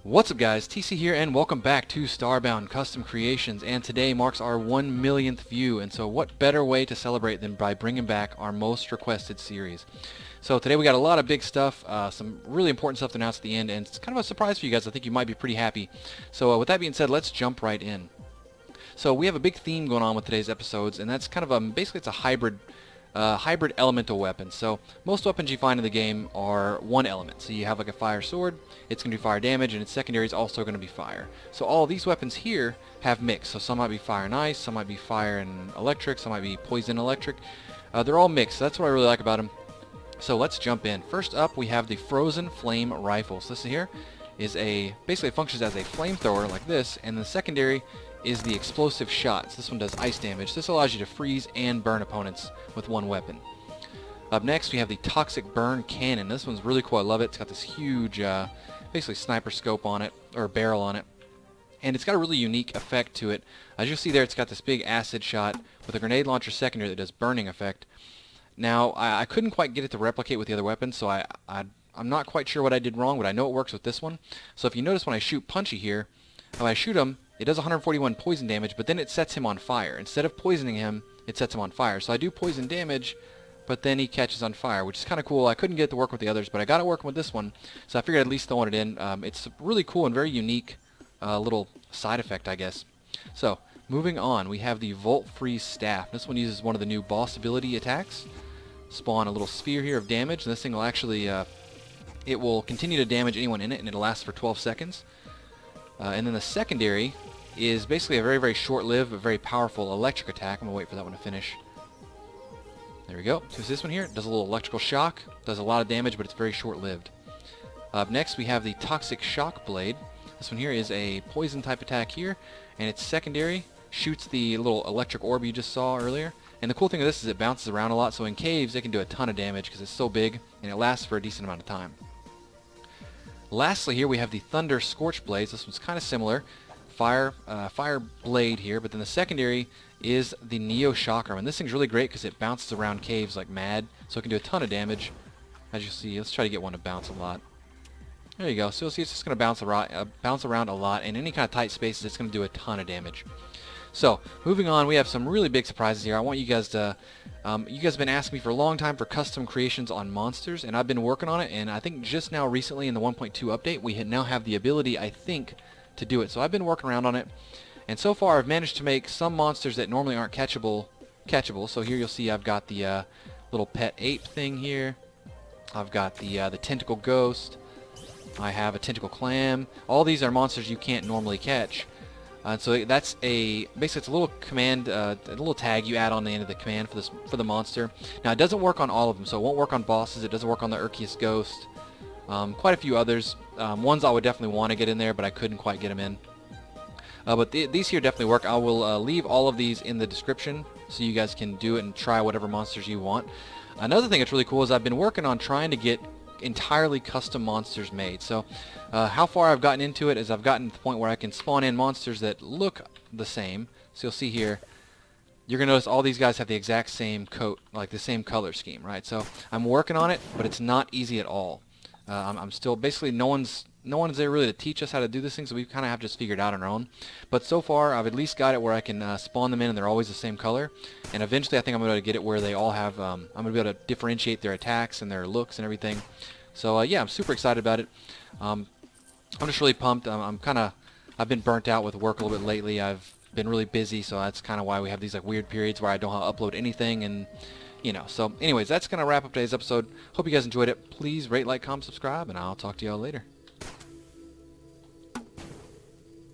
What's up guys, TC here and welcome back to Starbound Custom Creations, and today marks our 1 millionth view, and so what better way to celebrate than by bringing back our most requested series. So today we got a lot of big stuff, some really important stuff to announce at the end, and it's kind of a surprise for you guys. I think you might be pretty happy. So with that being said, let's jump right in. So we have a big theme going on with today's episodes, and that's kind of basically it's a hybrid elemental weapon. So most weapons you find in the game are one element. So you have like a fire sword, it's going to do fire damage, and its secondary is also going to be fire. So all these weapons here have mix. So some might be fire and ice, some might be fire and electric, some might be poison and electric. They're all mixed, so that's what I really like about them. So let's jump in. First up we have the Frozen Flame Rifle. So this here is basically functions as a flamethrower like this, and the secondary is the explosive shots. This one does ice damage. This allows you to freeze and burn opponents with one weapon. Up next we have the Corosive Burn Cannon. This one's really cool. I love it. It's got this huge basically sniper scope on it, or barrel on it, and it's got a really unique effect to it. As you'll see there, it's got this big acid shot with a grenade launcher secondary that does burning effect. Now I couldn't quite get it to replicate with the other weapons, so I'm not quite sure what I did wrong, but I know it works with this one. So if you notice when I shoot Punchy here, when I shoot him, it does 141 poison damage, but then it sets him on fire. Instead of poisoning him, it sets him on fire. So I do poison damage, but then he catches on fire, which is kind of cool. I couldn't get it to work with the others, but I got it working with this one, so I figured I'd at least throw it in. It's a really cool and very unique little side effect, I guess. So moving on, we have the Volt Freeze Staff. This one uses one of the new baseDps attacks. Spawn a little sphere here of damage, and this thing will actually it will continue to damage anyone in it, and it'll last for 12 seconds. And then the secondary is basically a very, very short-lived, but very powerful electric attack. I'm going to wait for that one to finish. There we go. So this one here does a little electrical shock, does a lot of damage, but it's very short-lived. Up next we have the Toxic Shock Blade. This one here is a poison type attack here, and its secondary shoots the little electric orb you just saw earlier. And the cool thing of this is it bounces around a lot, so in caves it can do a ton of damage because it's so big, and it lasts for a decent amount of time. Lastly here we have the Thunder Scorch Blades. This one's kind of similar. Fire blade here, but then the secondary is the Neo Shocker. And this thing's really great because it bounces around caves like mad, so it can do a ton of damage. As you see, let's try to get one to bounce a lot. There you go. So you'll see it's just going to bounce around a lot, and any kind of tight spaces it's going to do a ton of damage. So, moving on, we have some really big surprises here. I want you guys to, you guys have been asking me for a long time for custom creations on monsters, and I've been working on it, and I think just now recently in the 1.2 update, we now have the ability, I think, to do it. So I've been working around on it, and so far I've managed to make some monsters that normally aren't catchable. So here you'll see I've got the little pet ape thing here. I've got the tentacle ghost. I have a tentacle clam. All these are monsters you can't normally catch. So that's basically it's a little command, a little tag you add on the end of the command for the monster. Now it doesn't work on all of them, so it won't work on bosses. It doesn't work on the Urkius Ghost. Quite a few others. Ones I would definitely want to get in there, but I couldn't quite get them in. But these here definitely work. I will leave all of these in the description so you guys can do it and try whatever monsters you want. Another thing that's really cool is I've been working on trying to get entirely custom monsters made. So how far I've gotten into it is I've gotten to the point where I can spawn in monsters that look the same. So you'll see here, you're going to notice all these guys have the exact same coat, like the same color scheme, right? So I'm working on it, but it's not easy at all. I'm still, basically no one's there really to teach us how to do this thing, so we kind of have just figured out on our own. But so far I've at least got it where I can spawn them in and they're always the same color. And eventually I think I'm going to get it where they all have, I'm going to be able to differentiate their attacks and their looks and everything. So yeah, I'm super excited about it. I'm just really pumped. I've been burnt out with work a little bit lately. I've been really busy, so that's kind of why we have these like weird periods where I don't upload anything, and you know. So anyways, that's going to wrap up today's episode. Hope you guys enjoyed it. Please rate, like, comment, subscribe, and I'll talk to y'all later.